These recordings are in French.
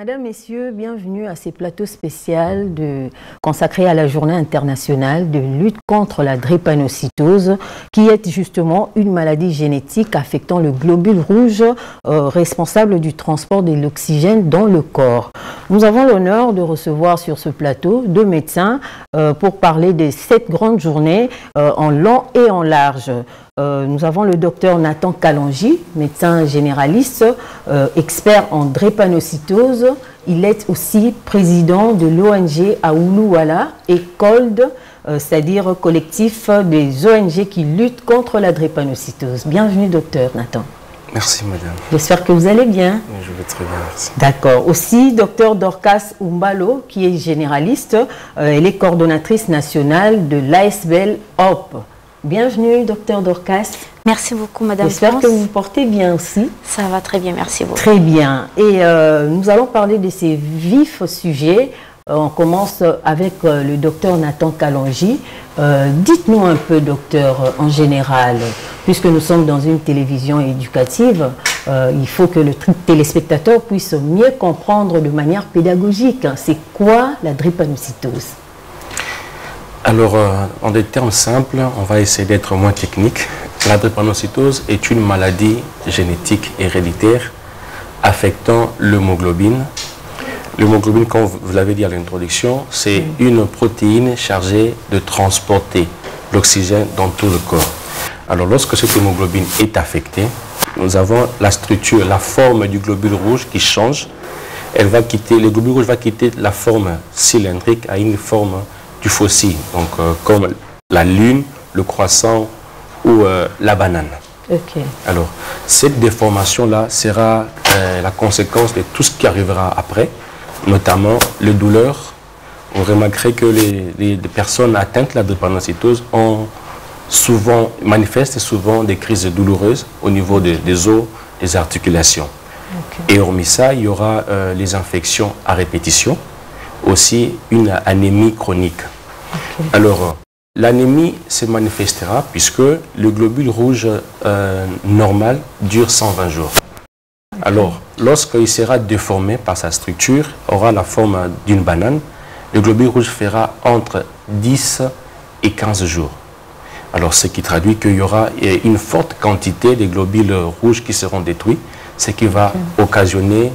Madame, Messieurs, bienvenue à ces plateaux spéciaux consacrés à la Journée internationale de lutte contre la drépanocytose, qui est justement une maladie génétique affectant le globule rouge responsable du transport de l'oxygène dans le corps. Nous avons l'honneur de recevoir sur ce plateau deux médecins pour parler de cette grande journée en long et en large. Nous avons le docteur Nathan Kalonji, médecin généraliste, expert en drépanocytose. Il est aussi président de l'ONG Aoulou-Wala et COLD, c'est-à-dire collectif des ONG qui luttent contre la drépanocytose. Bienvenue, docteur Nathan. Merci, madame. J'espère que vous allez bien. Oui, je vais très bien, merci. D'accord. Aussi, docteur Dorcas Oumbalo, qui est généraliste. Elle est coordonnatrice nationale de l'ASBL Hope. Bienvenue, docteur Dorcas. Merci beaucoup, madame. J'espère que vous vous portez bien aussi. Ça va très bien, merci beaucoup. Très bien. Et nous allons parler de ces vifs sujets. On commence avec le docteur Nathan Kalonji. Dites-nous un peu, docteur, en général, puisque nous sommes dans une télévision éducative, il faut que le téléspectateur puisse mieux comprendre de manière pédagogique. C'est quoi la drépanocytose? Alors, en des termes simples, on va essayer d'être moins technique. La drépanocytose est une maladie génétique héréditaire affectant l'hémoglobine. L'hémoglobine, comme vous l'avez dit à l'introduction, c'est une protéine chargée de transporter l'oxygène dans tout le corps. Alors, lorsque cette hémoglobine est affectée, nous avons la structure, la forme du globule rouge qui change. Le globule rouge va quitter la forme cylindrique à une forme du fossile, donc comme la lune, le croissant ou la banane. Okay. Alors, cette déformation-là sera la conséquence de tout ce qui arrivera après, notamment les douleurs. On remarquerait que les personnes atteintes de la drépanocytose manifestent souvent des crises douloureuses au niveau des os, des articulations. Okay. Et hormis ça, il y aura les infections à répétition, aussi une anémie chronique. Okay. Alors, l'anémie se manifestera puisque le globule rouge normal dure 120 jours. Okay. Alors, lorsqu'il sera déformé par sa structure, aura la forme d'une banane, le globule rouge fera entre 10 et 15 jours. Alors, ce qui traduit qu'il y aura une forte quantité de globules rouges qui seront détruits, ce qui va occasionner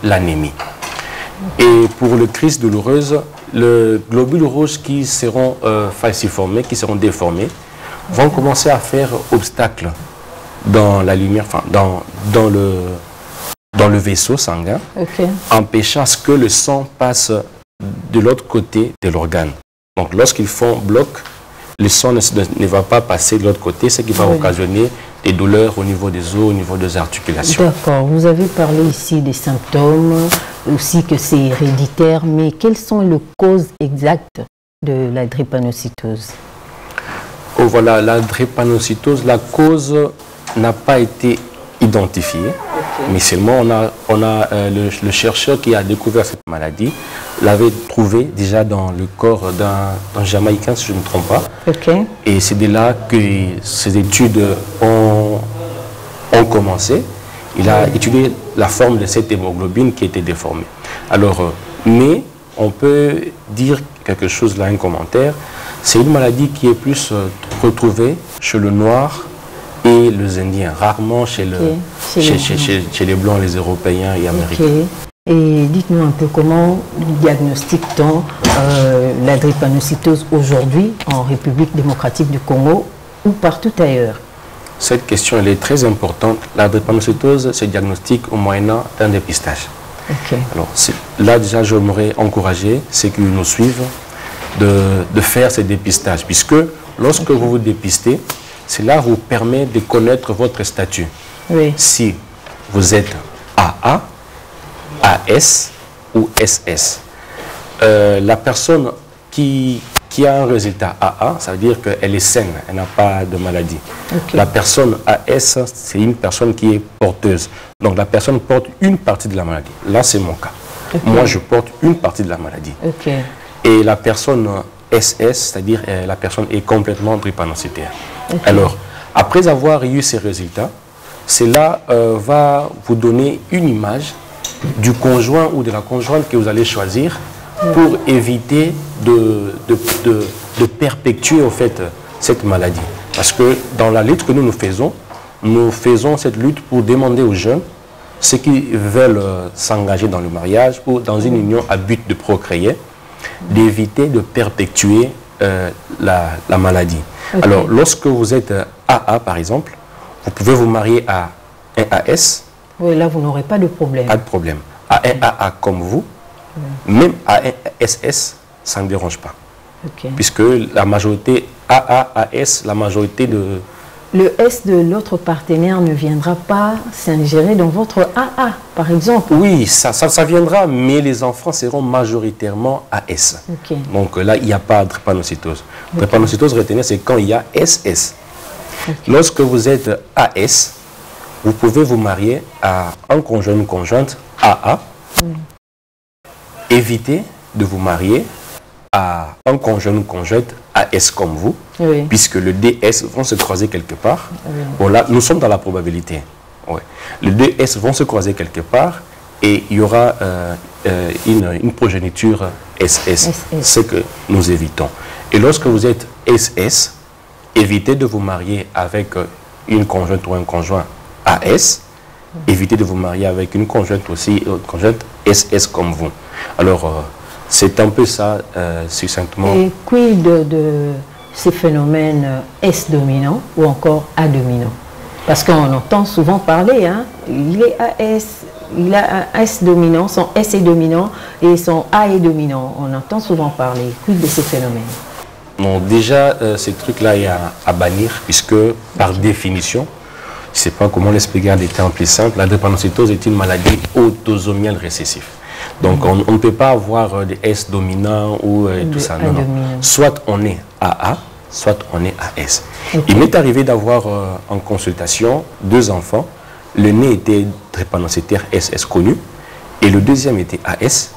l'anémie. Et pour les crises douloureuses, les globules rouges qui seront falciformés, qui seront déformés, vont commencer à faire obstacle dans la lumière, enfin, dans le vaisseau sanguin, okay, empêchant à ce que le sang passe de l'autre côté de l'organe. Donc lorsqu'ils font bloc, le sang ne va pas passer de l'autre côté, ce qui va occasionner des douleurs au niveau des os, au niveau des articulations. D'accord. Vous avez parlé ici des symptômes, aussi que c'est héréditaire, mais quelles sont les causes exactes de la drépanocytose? Oh, voilà, la drépanocytose, la cause n'a pas été identifiée, okay, mais seulement on a le chercheur qui a découvert cette maladie l'avait trouvé déjà dans le corps d'un Jamaïcain, si je ne me trompe pas. Okay. Et c'est de là que ces études ont commencé. Il a étudié la forme de cette hémoglobine qui était déformée. Alors, mais on peut dire quelque chose là, un commentaire. C'est une maladie qui est plus retrouvée chez le noir et les Indiens, rarement chez les Blancs, les Européens et Américains. Okay. Et dites-nous un peu comment diagnostique-t-on la drépanocytose aujourd'hui en République démocratique du Congo ou partout ailleurs? Cette question elle est très importante. La drépanocytose se diagnostique au moyen d'un dépistage. Okay. Alors là déjà j'aimerais encourager ceux qui nous suivent de faire ce dépistage, puisque lorsque vous vous dépistez, cela vous permet de connaître votre statut. Oui. Si vous êtes AA, AS ou SS. La personne qui a un résultat AA, ça veut dire qu'elle est saine, elle n'a pas de maladie. Okay. La personne AS, c'est une personne qui est porteuse. Donc la personne porte une partie de la maladie. Là, c'est mon cas. Okay. Moi, je porte une partie de la maladie. Okay. Et la personne SS, c'est-à-dire la personne est complètement drépanocytaire. Okay. Alors, après avoir eu ces résultats, cela va vous donner une image du conjoint ou de la conjointe que vous allez choisir pour éviter de perpétuer en fait cette maladie. Parce que dans la lutte que nous faisons cette lutte pour demander aux jeunes, ceux qui veulent s'engager dans le mariage ou dans une union à but de procréer, d'éviter de perpétuer la maladie. Okay. Alors, lorsque vous êtes AA, par exemple, vous pouvez vous marier à un AS. Oui, là, vous n'aurez pas de problème. Pas de problème. À un AA comme vous, même à un SS, ça ne dérange pas. Okay. Puisque la majorité AA, AS, la majorité de... Le S de l'autre partenaire ne viendra pas s'ingérer dans votre AA, par exemple. Oui, ça viendra, mais les enfants seront majoritairement AS. Okay. Donc là, il n'y a pas de drépanocytose. Okay. Drépanocytose, retenez, c'est quand il y a SS. Okay. Lorsque vous êtes AS, vous pouvez vous marier à un conjoint, une conjointe AA. Évitez de vous marier à un conjoint ou conjointe AS comme vous, puisque le DS vont se croiser quelque part. Bon, là, nous sommes dans la probabilité. Les DS vont se croiser quelque part et il y aura une progéniture SS. Ce que nous évitons. Et lorsque vous êtes SS, évitez de vous marier avec une conjointe ou un conjoint AS. Évitez de vous marier avec une conjointe aussi, conjointe SS comme vous. Alors, c'est un peu ça, succinctement. Et quid de ces phénomènes S dominant ou encore A dominant? Parce qu'on entend souvent parler, hein, il est AS, il a un S dominant, son S est dominant et son A est dominant. On entend souvent parler. Quid de ces phénomènes? Non, déjà, ces trucs-là, il y a à bannir, puisque par définition, je ne sais pas comment l'expliquer des termes plus simples, la drépanocytose est une maladie autosomiale récessive. Donc on ne peut pas avoir des S dominants ou tout ça. Non, non. Soit on est AA, soit on est AS. Okay. Il m'est arrivé d'avoir en consultation 2 enfants. L'aîné était drépanocytaire SS connu et le deuxième était AS.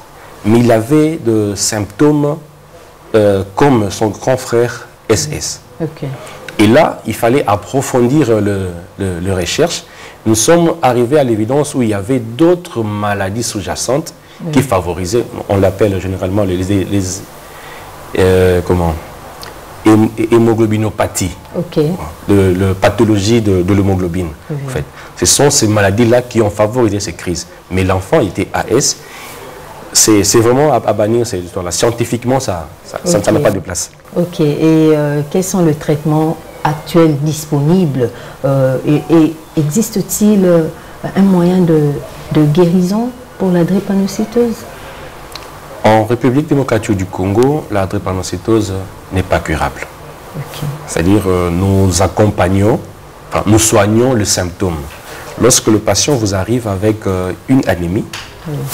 Mais il avait des symptômes comme son grand frère SS. Okay. Et là, il fallait approfondir le recherche. Nous sommes arrivés à l'évidence où il y avait d'autres maladies sous-jacentes qui favorisaient, on l'appelle généralement hémoglobinopathie, la pathologie de l'hémoglobine. En fait. Ce sont ces maladies-là qui ont favorisé ces crises. Mais l'enfant était AS. C'est vraiment à bannir ces histoires-là. Scientifiquement, ça n'a pas de place. Ok. Et quels sont les traitements actuels disponibles et existe-t-il un moyen de guérison pour la drépanocytose? En République démocratique du Congo, la drépanocytose n'est pas curable. Okay. C'est-à-dire nous accompagnons, enfin, nous soignons le symptôme. Lorsque le patient vous arrive avec une anémie,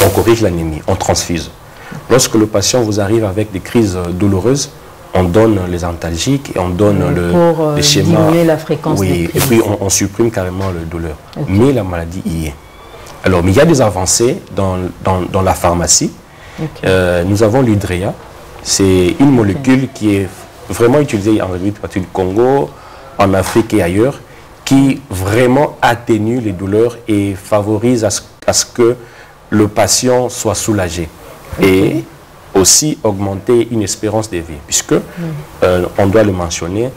on corrige l'anémie, on transfuse. Lorsque le patient vous arrive avec des crises douloureuses, on donne les antalgiques et on donne le schéma. Pour diminuer la fréquence des crises. Et puis on supprime carrément la douleur. Okay. Mais la maladie y est. Alors, mais il y a des avancées dans la pharmacie. Okay. Nous avons l'Hydrea. C'est une molécule qui est vraiment utilisée en République démocratique du Congo, en Afrique et ailleurs, qui vraiment atténue les douleurs et favorise à ce que le patient soit soulagé. Okay. Et aussi augmenter une espérance de vie, puisque, on doit le mentionner,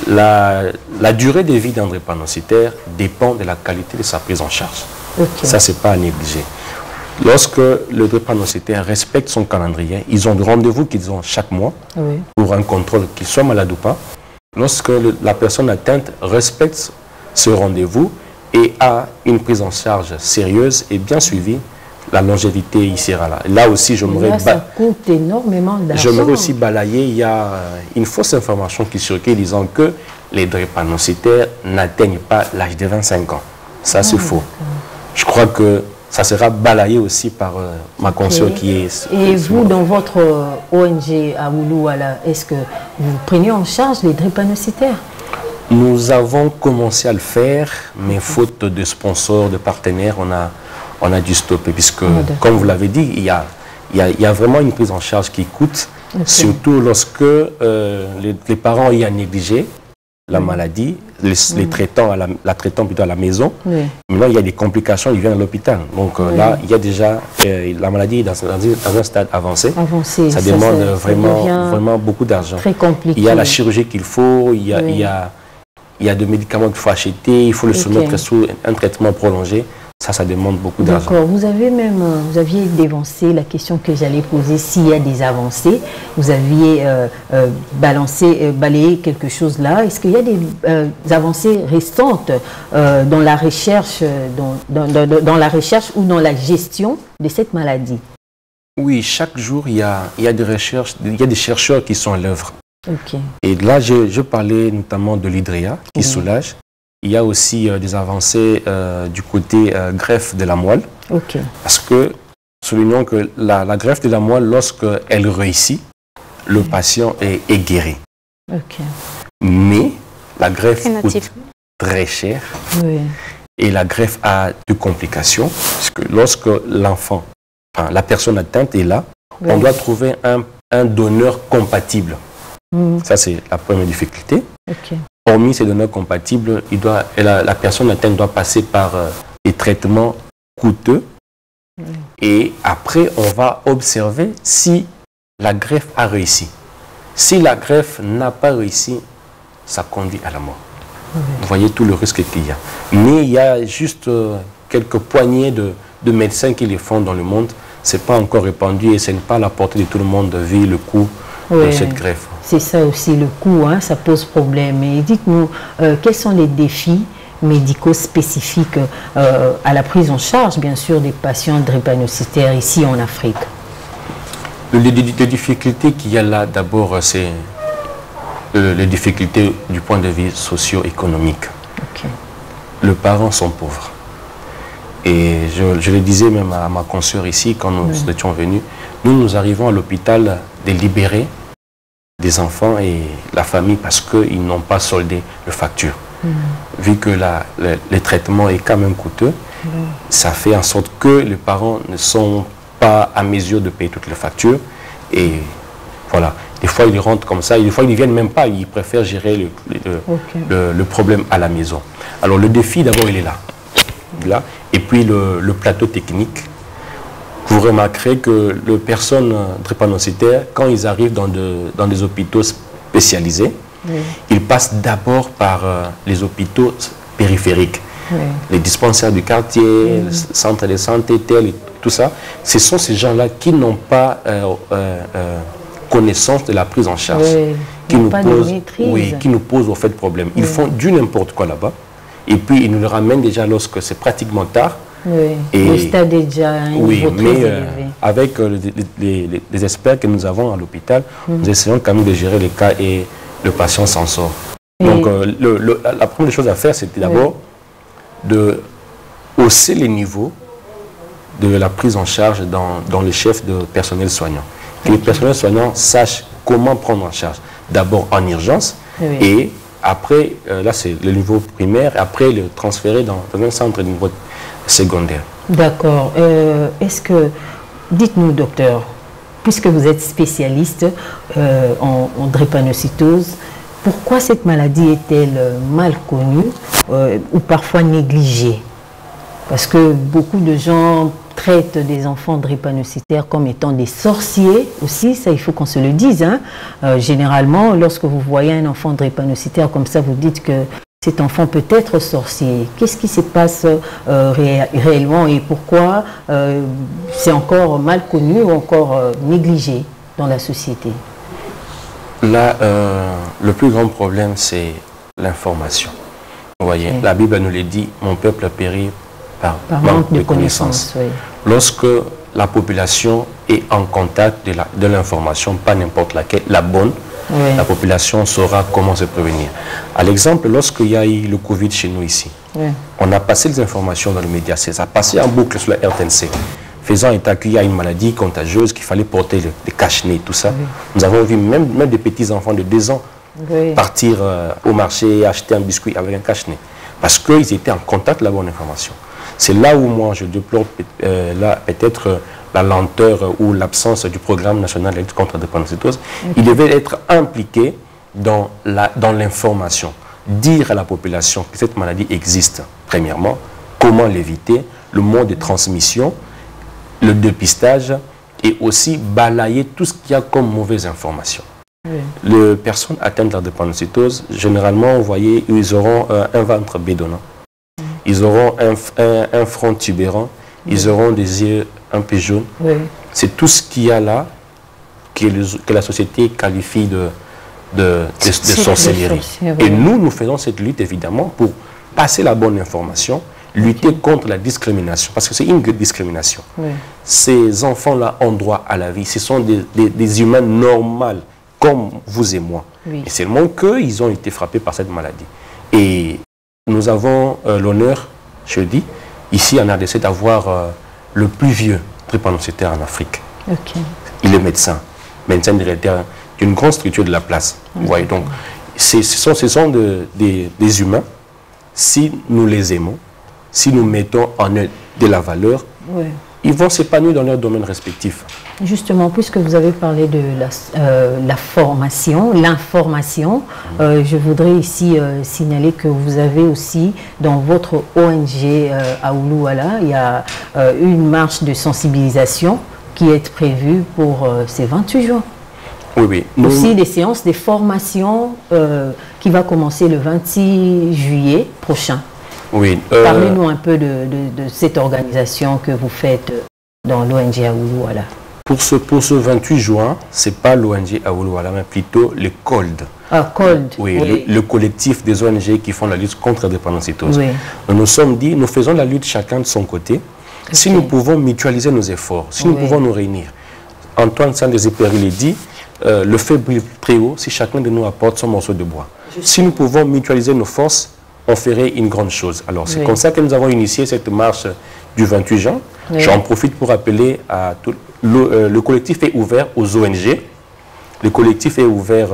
la durée de vie d'un drépanocytaire dépend de la qualité de sa prise en charge. Okay. Ça, ce n'est pas à négliger. Lorsque le drépanocytaire respecte son calendrier, ils ont des rendez-vous qu'ils ont chaque mois pour un contrôle, qu'il soit malade ou pas. Lorsque la personne atteinte respecte ce rendez-vous et a une prise en charge sérieuse et bien suivie, la longévité y sera là. Là aussi, ça coûte énormément d'argent. J'aimerais aussi balayer, il y a une fausse information qui circule disant que les drépanocytaires n'atteignent pas l'âge de 25 ans. Ça, c'est faux. Je crois que ça sera balayé aussi par ma consoeur qui est... Et vous, dans votre ONG à Oulouala, est-ce que vous prenez en charge les drépanocytaires? Nous avons commencé à le faire, mais faute de sponsors, de partenaires, on a dû stopper, puisque, comme vous l'avez dit, il y a vraiment une prise en charge qui coûte, surtout lorsque les parents y ont négligé. la maladie, les traitant, la traitant plutôt à la maison. Maintenant, il y a des complications, il vient à l'hôpital. Donc là, il y a déjà, la maladie est dans un stade avancé. Ça demande vraiment beaucoup d'argent. Très compliqué. Il y a la chirurgie qu'il faut, il y a des médicaments qu'il faut acheter, il faut le soumettre sous un traitement prolongé. Ça demande beaucoup d'argent. D'accord. Vous aviez dévancé la question que j'allais poser, s'il y a des avancées. Vous aviez balayé quelque chose là. Est-ce qu'il y a des avancées restantes dans la recherche, dans la recherche ou dans la gestion de cette maladie? Oui, chaque jour, il y a des recherches, il y a des chercheurs qui sont à l'œuvre. Okay. Et là, je parlais notamment de l'hydréa qui soulage. Il y a aussi des avancées du côté greffe de la moelle. Okay. Parce que, soulignons que la greffe de la moelle, lorsqu'elle réussit, le patient est guéri. Okay. Mais la greffe coûte très cher. Oui. Et la greffe a des complications. Parce que lorsque l'enfant, la personne atteinte est là, on doit trouver un donneur compatible. Ça, c'est la première difficulté. Okay. Hormis ces donneurs compatibles, la personne atteinte doit passer par des traitements coûteux. Et après, on va observer si la greffe a réussi. Si la greffe n'a pas réussi, ça conduit à la mort. Vous voyez tout le risque qu'il y a. Mais il y a juste quelques poignées de médecins qui les font dans le monde. Ce n'est pas encore répandu et ce n'est pas à la portée de tout le monde de vivre le coût de cette greffe. C'est ça aussi le coût, hein, ça pose problème. Et dites-nous, quels sont les défis médicaux spécifiques à la prise en charge, bien sûr, des patients drépanocytaires ici en Afrique? Les difficultés qu'il y a là, d'abord, c'est les difficultés du point de vue socio-économique. Okay. Les parents sont pauvres. Et je le disais même à ma consoeur ici, quand nous étions venus, nous arrivons à l'hôpital de libérer des enfants et la famille parce qu'ils n'ont pas soldé le facture. Vu que le traitement est quand même coûteux, ça fait en sorte que les parents ne sont pas à mesure de payer toutes les factures. Et voilà, des fois ils rentrent comme ça, et des fois ils ne viennent même pas, ils préfèrent gérer le problème à la maison. Alors le défi d'abord il est là. Et puis le plateau technique. Vous remarquerez que les personnes drépanocytaires, quand ils arrivent dans des hôpitaux spécialisés, ils passent d'abord par les hôpitaux périphériques. Les dispensaires du quartier, le centre de santé, tel et tout ça. Ce sont ces gens-là qui n'ont pas connaissance de la prise en charge, qui nous posent au fait problème. Ils font du n'importe quoi là-bas. Et puis ils nous le ramènent déjà lorsque c'est pratiquement tard. Et le stade est déjà un niveau très élevé. Avec les experts que nous avons à l'hôpital, nous essayons quand même de gérer les cas et le patient s'en sort. Donc la première chose à faire, c'était d'abord de hausser les niveaux de la prise en charge dans les chefs de personnel soignant. Que les personnels soignants sachent comment prendre en charge. D'abord en urgence et après, là c'est le niveau primaire, après le transférer dans un centre de niveau secondaire. D'accord. Dites-nous, docteur, puisque vous êtes spécialiste en drépanocytose, pourquoi cette maladie est-elle mal connue ou parfois négligée? Parce que beaucoup de gens traitent des enfants drépanocytaires comme étant des sorciers aussi, ça il faut qu'on se le dise. Hein. Généralement, lorsque vous voyez un enfant drépanocytaire comme ça, vous dites que cet enfant peut être sorcier. Qu'est-ce qui se passe réellement et pourquoi c'est encore mal connu ou encore négligé dans la société? Là, le plus grand problème, c'est l'information. Vous voyez, la Bible nous le dit, mon peuple a péri par manque de connaissances. Lorsque la population est en contact de l'information, pas n'importe laquelle, la bonne, la population saura comment se prévenir. À l'exemple, lorsqu'il y a eu le Covid chez nous ici, on a passé les informations dans les médias, ça a passé en boucle sur la RTNC, faisant état qu'il y a une maladie contagieuse, qu'il fallait porter des cache-nez, tout ça. Nous avons vu même des petits-enfants de 2 ans partir au marché, acheter un biscuit avec un cache-nez, parce qu'ils étaient en contact de la bonne information. C'est là où moi je déplore peut-être la lenteur ou l'absence du programme national de lutte contre la drépanocytose. Il devait être impliqué dans l'information. dire à la population que cette maladie existe, premièrement, comment l'éviter, le mode de transmission, le dépistage et aussi balayer tout ce qu'il y a comme mauvaise information. Oui. Les personnes atteintes de la drépanocytose, généralement, vous voyez, ils auront un ventre bédonnant, ils auront un front tubérant, ils auront des yeux un peu jaunes. Oui. C'est tout ce qu'il y a là que la société qualifie de sorcellerie. Et nous faisons cette lutte, évidemment, pour passer la bonne information, lutter contre la discrimination, parce que c'est une discrimination. Oui. Ces enfants-là ont droit à la vie. Ce sont des humains normaux, comme vous et moi. Oui. Et seulement qu'ils ont été frappés par cette maladie. Et nous avons l'honneur, je le dis, ici en RDC, d'avoir le plus vieux drépanocytaire en Afrique. Okay. Il est médecin directeur d'une grande structure de la place. Okay. Vous voyez, donc, ce sont des humains. Si nous les aimons, si nous mettons en eux de la valeur, oui, ils vont s'épanouir dans leur domaine respectif. Justement, puisque vous avez parlé de la formation, l'information, je voudrais ici signaler que vous avez aussi, dans votre ONG à Oulouala, il y a une marche de sensibilisation qui est prévue pour ces 28 juin. Oui, oui. Aussi des séances de formation qui va commencer le 26 juillet prochain. Oui. Parlez-nous un peu de cette organisation que vous faites dans l'ONG à Oulouala. Pour ce 28 juin, ce n'est pas l'ONG à Oulouala, mais plutôt le COLD. Ah, COLD. Oui, oui. Le collectif des ONG qui font la lutte contre la drépanocytose. Oui. Nous nous sommes dit, nous faisons la lutte chacun de son côté. Okay. Si nous pouvons mutualiser nos efforts, si nous pouvons nous réunir. Antoine Saint-Exupéry l'a dit, le feu brille très haut si chacun de nous apporte son morceau de bois. Si nous pouvons mutualiser nos forces, on ferait une grande chose. Alors, c'est comme ça que nous avons initié cette marche du 28 juin. Oui. J'en profite pour appeler à tout. Le collectif est ouvert aux ONG, le collectif est ouvert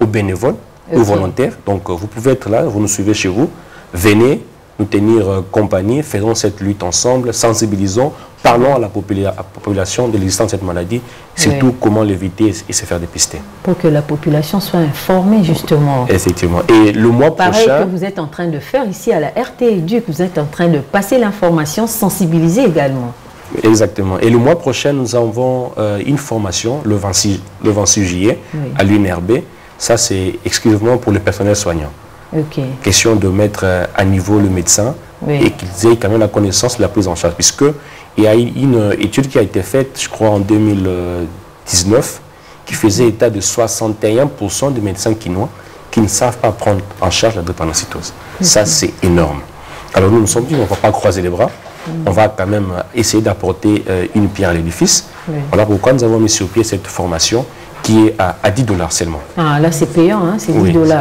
aux bénévoles, aux volontaires. Donc, vous pouvez être là, vous nous suivez chez vous. Venez nous tenir compagnie, faisons cette lutte ensemble, sensibilisons, parlons à la population de l'existence de cette maladie, surtout comment l'éviter et se faire dépister. Pour que la population soit informée, justement. Effectivement. Et le mois prochain... Pareil que vous êtes en train de faire ici à la RT-Éduc, vous êtes en train de passer l'information, sensibiliser également. Exactement. Et le mois prochain, nous avons une formation, le 26 juillet, à l'UNRB. Ça, c'est exclusivement pour le personnel soignant. Okay. Question de mettre à niveau le médecin et qu'ils aient quand même la connaissance de la prise en charge. Puisqu'il y a une étude qui a été faite, je crois, en 2019, qui faisait état de 61% des médecins quinois qui ne savent pas prendre en charge la drépanocytose. Okay. Ça, c'est énorme. Alors nous nous sommes dit, on ne va pas croiser les bras. On va quand même essayer d'apporter une pierre à l'édifice. Voilà pourquoi nous avons mis sur pied cette formation qui est à $10 seulement. Ah, là, c'est payant, hein, c'est $10.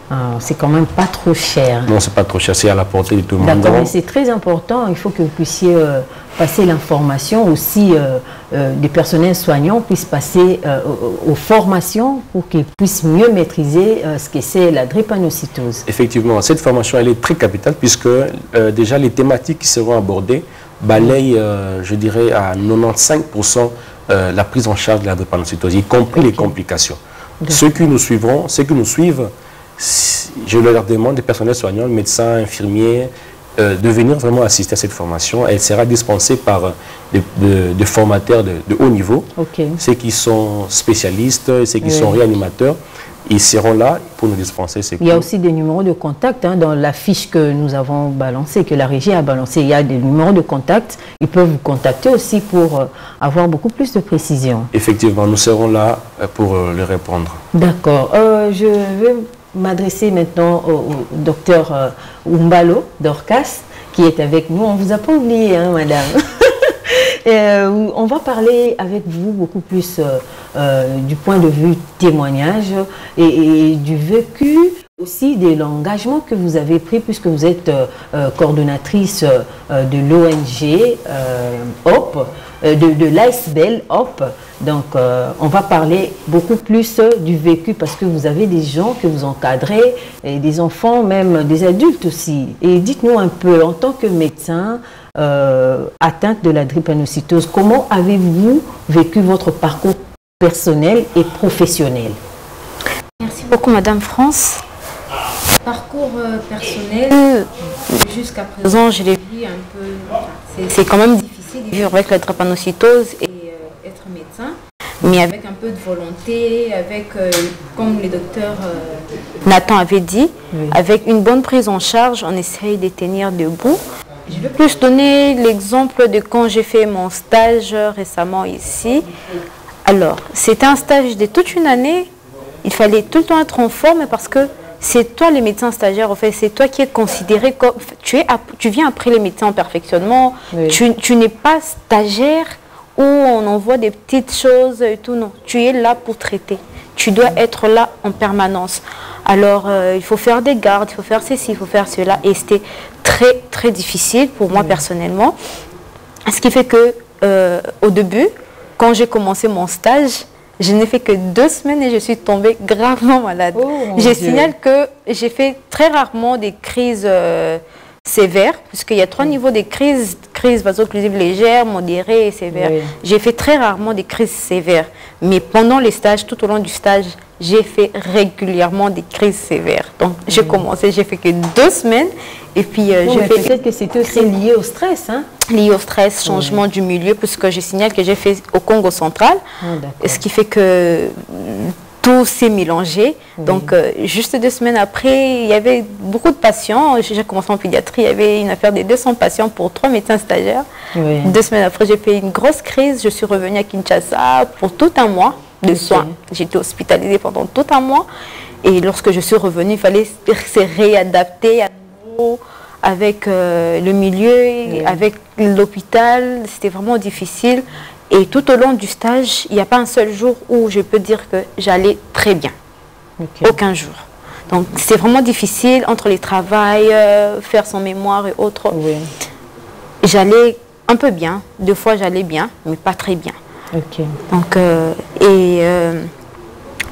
Hein. C'est quand même pas trop cher. Non, c'est pas trop cher, c'est à la portée de tout le monde. D'accord, mais c'est très important, il faut que vous puissiez passer l'information aussi, des personnels soignants puissent passer aux formations pour qu'ils puissent mieux maîtriser ce que c'est la drépanocytose. Effectivement, cette formation, elle est très capitale puisque déjà les thématiques qui seront abordées balayent, je dirais, à 95% la prise en charge de la drépanocytose, y compris les complications. Ceux qui nous suivent, je leur demande, des personnels soignants, médecins, infirmiers, de venir vraiment assister à cette formation. Elle sera dispensée par des formateurs de haut niveau, ceux qui sont spécialistes, ceux qui sont réanimateurs. Ils seront là pour nous dispenser ces cours. Il y a aussi des numéros de contact dans la fiche que nous avons balancée, que la régie a balancée. Il y a des numéros de contact. Ils peuvent vous contacter aussi pour avoir beaucoup plus de précision. Effectivement, nous serons là pour leur répondre. D'accord. Je vais m'adresser maintenant au docteur Oumbalo Dorcas, qui est avec nous. On ne vous a pas oublié, hein, madame. On va parler avec vous beaucoup plus du point de vue témoignage et du vécu, aussi de l'engagement que vous avez pris puisque vous êtes coordonnatrice de l'ONG HOP, de l'ASBEL HOP. Donc on va parler beaucoup plus du vécu parce que vous avez des gens que vous encadrez, et des enfants, même des adultes aussi. Et dites-nous un peu, en tant que médecin atteinte de la drépanocytose, comment avez-vous vécu votre parcours personnel et professionnel? Merci beaucoup, Madame France. Parcours personnel, jusqu'à présent, je l'ai vu un peu. C'est quand même difficile de vivre avec la drépanocytose et être médecin, mais avec un peu de volonté, avec, comme le docteur Nathan avait dit, avec une bonne prise en charge, on essaye de tenir debout. Je vais plus donner l'exemple de quand j'ai fait mon stage récemment ici. Alors, c'était un stage de toute une année. Il fallait tout le temps être en forme parce que c'est toi le médecin stagiaire, en fait, c'est toi qui es considéré comme... Tu viens après les médecins en perfectionnement, tu n'es pas stagiaire où on envoie des petites choses et tout, non. Tu es là pour traiter. Tu dois être là en permanence. Alors, il faut faire des gardes, il faut faire ceci, il faut faire cela. Et c'était très, très difficile pour moi personnellement. Ce qui fait que, au début, quand j'ai commencé mon stage, je n'ai fait que 2 semaines et je suis tombée gravement malade. Je signale que j'ai fait très rarement des crises sévères, puisqu'il y a 3 niveaux de crises, crise vaso-occlusive légère, modérée et sévère. J'ai fait très rarement des crises sévères, mais pendant les stages, tout au long du stage, j'ai fait régulièrement des crises sévères. Donc j'ai commencé, j'ai fait que 2 semaines et puis j'ai fait... Peut-être que c'était aussi lié au stress, hein? Lié au stress, changement du milieu, puisque je signale que j'ai fait au Congo central, ce qui fait que tout s'est mélangé. Donc, juste 2 semaines après, il y avait beaucoup de patients. J'ai commencé en pédiatrie, il y avait une affaire de 200 patients pour 3 médecins stagiaires. 2 semaines après, j'ai fait une grosse crise. Je suis revenue à Kinshasa pour tout un mois de soins. J'étais hospitalisée pendant tout un mois. Et lorsque je suis revenue, il fallait se réadapter à nouveau avec le milieu, avec l'hôpital. C'était vraiment difficile. Et tout au long du stage, il n'y a pas un seul jour où je peux dire que j'allais très bien. Aucun jour. Donc, c'est vraiment difficile entre les travails, faire son mémoire et autres. J'allais un peu bien. 2 fois, j'allais bien, mais pas très bien. Donc,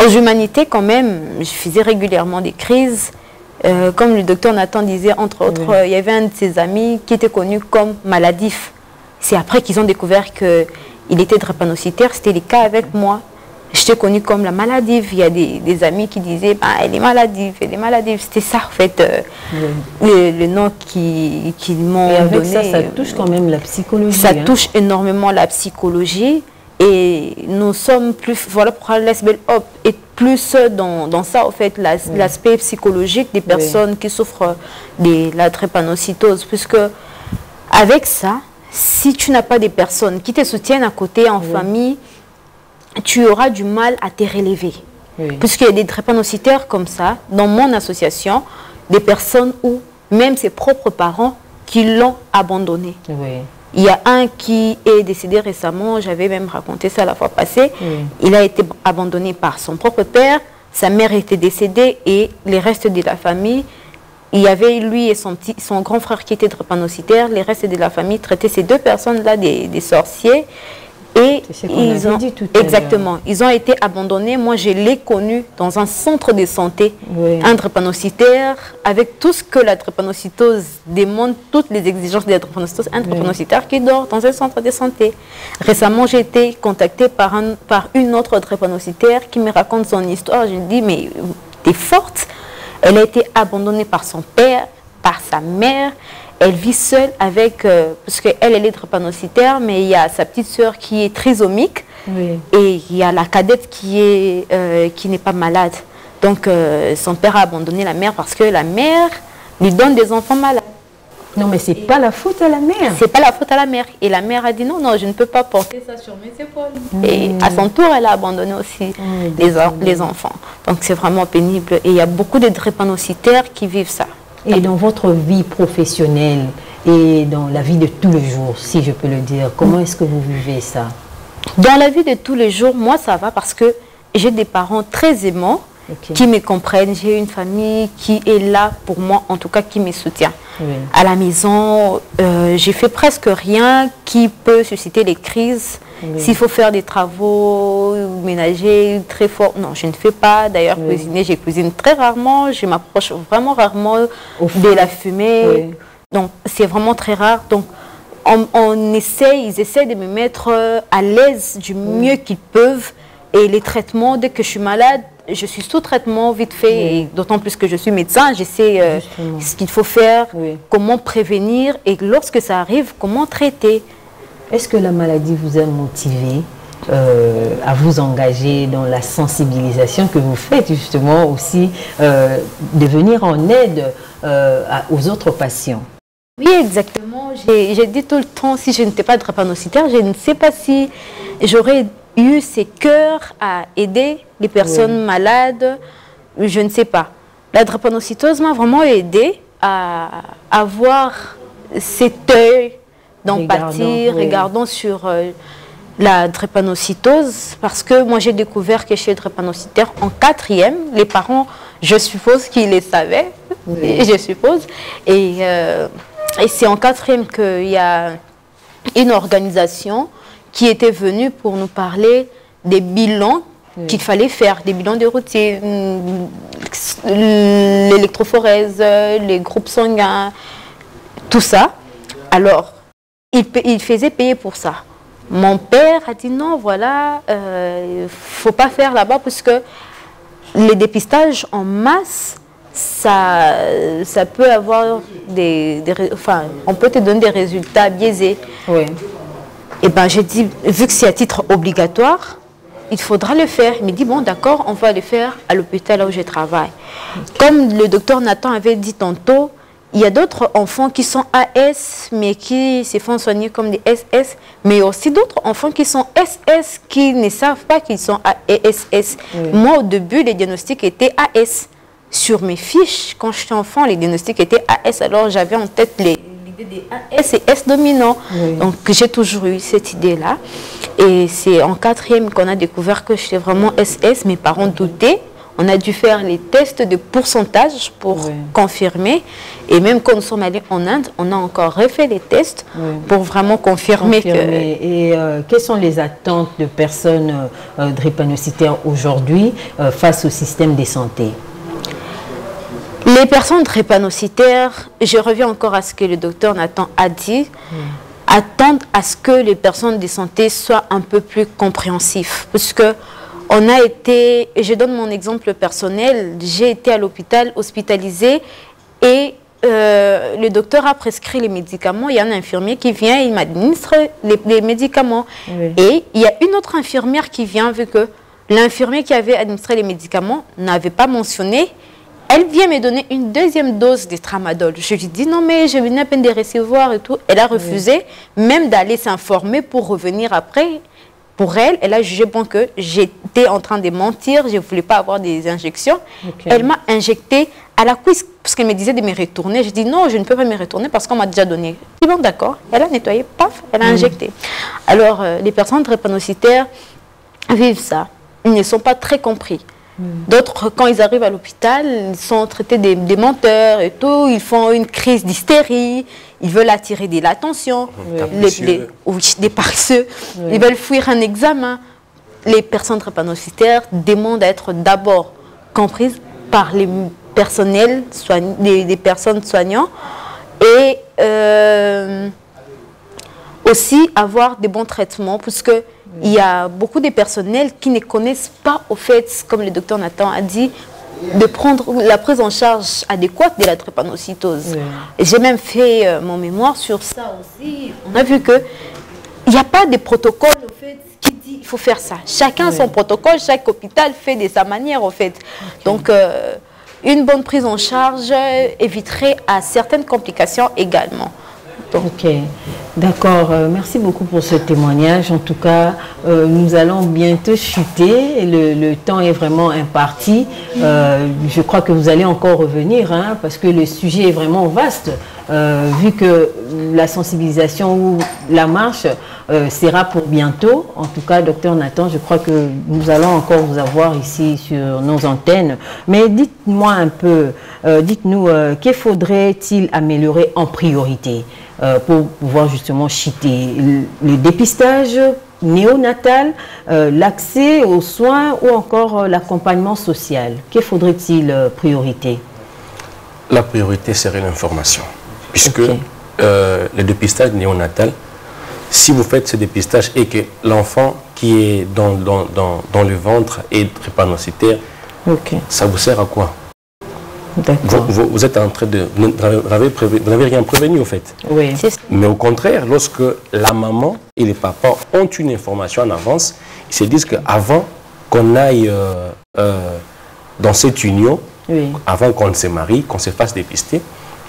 aux humanités, quand même, je faisais régulièrement des crises. Comme le docteur Nathan disait, entre autres, il y avait un de ses amis qui était connu comme maladif. C'est après qu'ils ont découvert qu'il était drépanocytaire. C'était le cas avec moi. J'étais connue comme la maladive. Il y a des amis qui disaient bah, elle est maladive, elle est maladive. C'était ça, en fait, le nom qu'ils m'ont donné. Ça touche quand même la psychologie. Ça touche énormément la psychologie. Et nous sommes plus, voilà pourquoi l'ASBL Hope est plus dans ça, en fait, l'aspect psychologique des personnes qui souffrent de la drépanocytose. Puisque avec ça, si tu n'as pas des personnes qui te soutiennent à côté, en famille, tu auras du mal à te relever. Puisqu'il y a des drépanocytaires comme ça, dans mon association, des personnes où même ses propres parents qui l'ont abandonné. Il y a un qui est décédé récemment, j'avais même raconté ça la fois passée. Il a été abandonné par son propre père, sa mère était décédée et les restes de la famille, il y avait lui et son grand frère qui étaient drépanocytaires. Les restes de la famille traitaient ces 2 personnes-là des sorciers. Et ils ont, exactement, ils ont été abandonnés. Moi, je l'ai connu dans un centre de santé, un drépanocytaire, avec tout ce que la drépanocytose demande, toutes les exigences de la drépanocytose, un drépanocytaire qui dort dans un centre de santé. Récemment, j'ai été contactée par une autre drépanocytaire qui me raconte son histoire. Je lui dis, mais t'es forte. Elle a été abandonnée par son père, par sa mère. Elle vit seule avec, parce qu'elle est drépanocytaire, mais il y a sa petite sœur qui est trisomique et il y a la cadette qui n'est pas malade. Donc son père a abandonné la mère parce que la mère lui donne des enfants malades. Non, mais c'est pas la faute à la mère. C'est pas la faute à la mère. Et la mère a dit non, non, je ne peux pas porter ça sur mes épaules. Et à son tour, elle a abandonné aussi les enfants. Donc c'est vraiment pénible. Et il y a beaucoup de drépanocytaires qui vivent ça. Et dans votre vie professionnelle et dans la vie de tous les jours, si je peux le dire, comment est-ce que vous vivez ça? Dans la vie de tous les jours, moi ça va parce que j'ai des parents très aimants qui me comprennent. J'ai une famille qui est là pour moi, en tout cas qui me soutient. À la maison, j'ai fait presque rien qui peut susciter les crises. S'il faut faire des travaux ménagers très forts, non, je ne fais pas. D'ailleurs, cuisiner, je cuisine très rarement. Je m'approche vraiment rarement de la fumée. Donc, c'est vraiment très rare. Donc, ils essaient de me mettre à l'aise du mieux qu'ils peuvent. Et les traitements, dès que je suis malade, je suis sous traitement vite fait, et d'autant plus que je suis médecin, je sais ce qu'il faut faire, comment prévenir, et lorsque ça arrive, comment traiter. Est-ce que la maladie vous a motivé à vous engager dans la sensibilisation que vous faites justement aussi, de venir en aide aux autres patients? Oui, exactement. J'ai dit tout le temps, si je n'étais pas drépanocytaire, je ne sais pas si j'aurais eu ces cœurs à aider les personnes malades, je ne sais pas. La drépanocytose m'a vraiment aidé à avoir cet œil d'empathie, regardant sur la drépanocytose, parce que moi j'ai découvert que j'étais drépanocytaire en 4e. Les parents, je suppose qu'ils les savaient, je suppose. Et c'est en 4e qu'il y a une organisation qui était venue pour nous parler des bilans qu'il fallait faire, des bilans de routine, l'électrophorèse, les groupes sanguins, tout ça. Alors, il faisait payer pour ça. Mon père a dit non, voilà, il ne faut pas faire là-bas parce que les dépistages en masse, ça peut avoir enfin, on peut te donner des résultats biaisés. Oui. Et bien, j'ai dit, vu que c'est à titre obligatoire, il faudra le faire. Il me dit, bon, d'accord, on va le faire à l'hôpital là où je travaille. Comme le docteur Nathan avait dit tantôt, il y a d'autres enfants qui sont AS, mais qui se font soigner comme des SS, mais aussi d'autres enfants qui sont SS, qui ne savent pas qu'ils sont ASS. Oui. Moi, au début, les diagnostics étaient AS. Sur mes fiches, quand j'étais enfant, les diagnostics étaient AS, alors j'avais en tête l'idée des AS et S dominants. Oui. Donc, j'ai toujours eu cette idée-là. Et c'est en 4e qu'on a découvert que j'étais vraiment SS. Mes parents doutaient. On a dû faire les tests de pourcentage pour confirmer. Et même quand nous sommes allés en Inde, on a encore refait les tests pour vraiment confirmer. Et quelles sont les attentes de personnes drépanocytaires aujourd'hui face au système de santé? Les personnes drépanocytaires, je reviens encore à ce que le docteur Nathan a dit, attendent à ce que les personnes de santé soient un peu plus compréhensifs. Parce que on a été, et je donne mon exemple personnel, j'ai été à l'hôpital hospitalisée et le docteur a prescrit les médicaments. Il y a un infirmier qui vient, il m'administre les médicaments. Oui. Et il y a une autre infirmière qui vient, vu que l'infirmier qui avait administré les médicaments n'avait pas mentionné. Elle vient me donner une deuxième dose de tramadol. Je lui dis non, mais je venais à peine de recevoir et tout. Elle a refusé même d'aller s'informer pour revenir après. Pour elle, elle a jugé bon que j'étais en train de mentir, je ne voulais pas avoir des injections. Elle m'a injecté à la cuisse parce qu'elle me disait de me retourner. Je dis non, je ne peux pas me retourner parce qu'on m'a déjà donné. Je dis bon, d'accord. Elle a nettoyé, paf, elle a injecté. Alors, les personnes drépanocytaires vivent ça. Ils ne sont pas très compris. D'autres, quand ils arrivent à l'hôpital, ils sont traités des menteurs et tout. Ils font une crise d'hystérie. Ils veulent attirer de l'attention. Des paresseux. Ils veulent fuir un examen. Les personnes drépanocytaires demandent à être d'abord comprises par les personnels, des personnes soignantes et aussi avoir des bons traitements parce que il y a beaucoup de personnels qui ne connaissent pas, au fait, comme le docteur Nathan a dit, de prendre la prise en charge adéquate de la drépanocytose. J'ai même fait mon mémoire sur ça aussi. On a vu qu'il n'y a pas de protocole, au fait, qui dit qu'il faut faire ça. Chacun son protocole, chaque hôpital fait de sa manière, au fait. Donc, une bonne prise en charge éviterait à certaines complications également. Ok, d'accord. Merci beaucoup pour ce témoignage. En tout cas, nous allons bientôt chuter. Le temps est vraiment imparti. Je crois que vous allez encore revenir, hein, parce que le sujet est vraiment vaste. Vu que la sensibilisation ou la marche sera pour bientôt. En tout cas, docteur Nathan, je crois que nous allons encore vous avoir ici sur nos antennes. Mais dites-moi un peu, dites-nous, qu'il faudrait-il améliorer en priorité pour pouvoir justement chuter le dépistage néonatal, l'accès aux soins ou encore l'accompagnement social? Que faudrait-il priorité? La priorité serait l'information, puisque le dépistage néonatal, si vous faites ce dépistage et que l'enfant qui est dans le ventre est drépanocytaire, Ça vous sert à quoi? Vous êtes en train de... Vous n'avez rien prévenu, au fait. Oui. Mais au contraire, lorsque la maman et les papas ont une information en avance, ils se disent qu'avant qu'on aille dans cette union, avant qu'on ne se marie, qu'on se fasse dépister,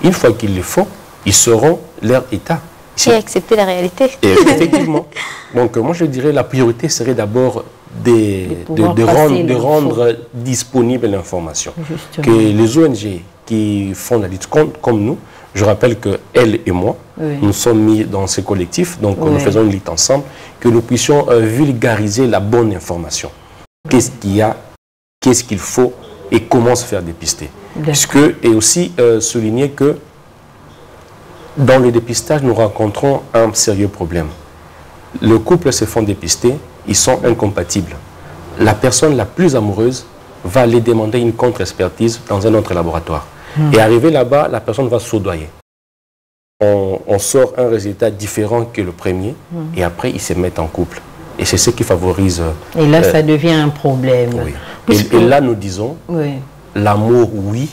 une fois qu'ils le font, ils sauront leur état. Et accepter la réalité. Et effectivement. Donc, moi, je dirais la priorité serait d'abord de rendre disponible l'information. Que les ONG qui font la lutte comme nous, je rappelle que elle et moi, nous sommes mis dans ce collectif, donc nous faisons une lutte ensemble, que nous puissions vulgariser la bonne information. Qu'est-ce qu'il y a, qu'est-ce qu'il faut et comment se faire dépister. Et aussi souligner que dans le dépistage, nous rencontrons un sérieux problème. Le couple se font dépister, ils sont incompatibles. La personne la plus amoureuse va aller demander une contre-expertise dans un autre laboratoire. Et arrivé là-bas, la personne va soudoyer. On sort un résultat différent que le premier, et après, ils se mettent en couple. Et c'est ce qui favorise... Et là, ça devient un problème. Oui. Et là, nous disons, l'amour, oui,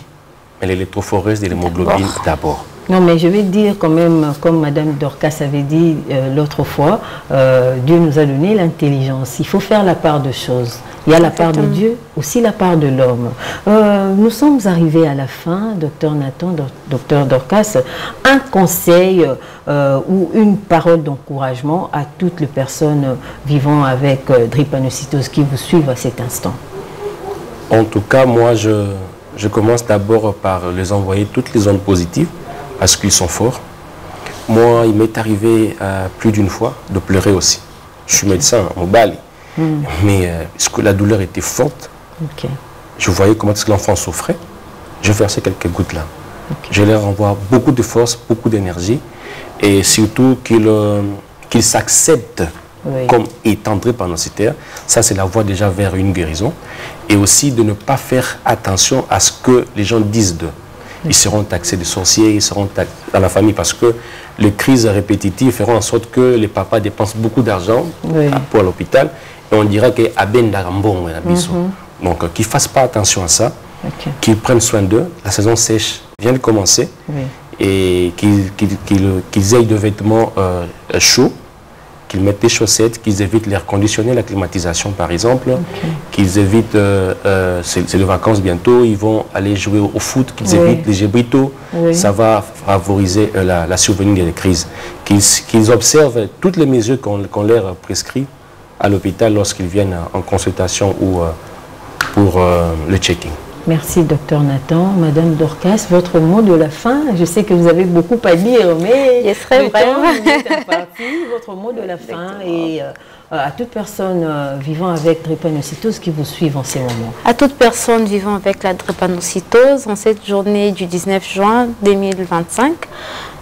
mais l'électrophoreuse de l'hémoglobine d'abord. Non, mais je vais dire quand même, comme Madame Dorcas avait dit l'autre fois, Dieu nous a donné l'intelligence. Il faut faire la part de choses. Il y a la part de Dieu, aussi la part de l'homme. Nous sommes arrivés à la fin, docteur Nathan, docteur Dorcas. Un conseil ou une parole d'encouragement à toutes les personnes vivant avec drépanocytose qui vous suivent à cet instant. En tout cas, moi, je commence d'abord par les envoyer toutes les ondes positives, parce qu'ils sont forts. Moi, il m'est arrivé plus d'une fois de pleurer aussi. Je suis médecin, au Bali. Mais parce que la douleur était forte, je voyais comment l'enfant souffrait. Je versais quelques gouttes là. Je leur envoie beaucoup de force, beaucoup d'énergie. Et surtout qu'ils s'acceptent comme étant drépanocytaires. Ça, c'est la voie déjà vers une guérison. Et aussi de ne pas faire attention à ce que les gens disent d'eux. Ils seront taxés de sorciers, ils seront taxés dans la famille parce que les crises répétitives feront en sorte que les papas dépensent beaucoup d'argent pour l'hôpital et on dirait que donc qu'ils ne fassent pas attention à ça, qu'ils prennent soin d'eux. La saison sèche vient de commencer et qu'ils aient des vêtements chauds, qu'ils mettent des chaussettes, qu'ils évitent l'air conditionné, la climatisation par exemple, qu'ils évitent, c'est les vacances bientôt, ils vont aller jouer au foot, qu'ils évitent les gébritos, ça va favoriser la survenue des crises. Qu'ils observent toutes les mesures qu'on leur prescrit à l'hôpital lorsqu'ils viennent en consultation ou pour le checking. Merci, docteur Nathan. Madame Dorcas, votre mot de la fin. Je sais que vous avez beaucoup à dire, mais je serai vraiment votre mot de la fin et à toute personne vivant avec drépanocytose qui vous suivent en ces moments. À toute personne vivant avec la drépanocytose, en cette journée du 19 juin 2025,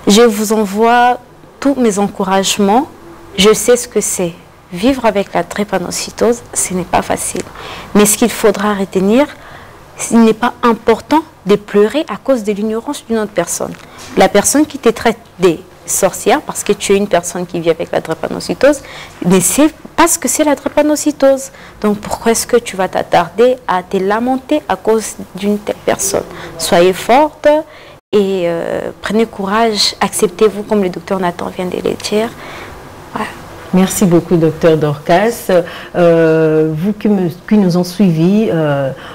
je vous envoie tous mes encouragements. Je sais ce que c'est. Vivre avec la drépanocytose, ce n'est pas facile. Mais ce qu'il faudra retenir, il n'est pas important de pleurer à cause de l'ignorance d'une autre personne. La personne qui te traite des sorcières, parce que tu es une personne qui vit avec la drépanocytose, ne sait pas ce que c'est la drépanocytose. Donc pourquoi est-ce que tu vas t'attarder à te lamenter à cause d'une telle personne? Soyez forte et prenez courage, acceptez-vous comme le docteur Nathan vient de le dire. Voilà. Merci beaucoup, docteur Dorcas. Vous qui nous ont suivis,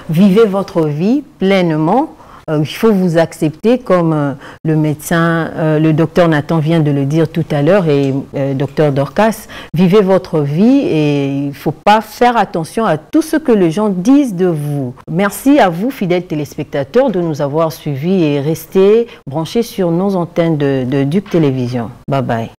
vivez votre vie pleinement. Il faut vous accepter comme le médecin, le docteur Nathan vient de le dire tout à l'heure et docteur Dorcas, vivez votre vie et il ne faut pas faire attention à tout ce que les gens disent de vous. Merci à vous, fidèles téléspectateurs, de nous avoir suivis et restez branchés sur nos antennes de Duc Télévision. Bye bye.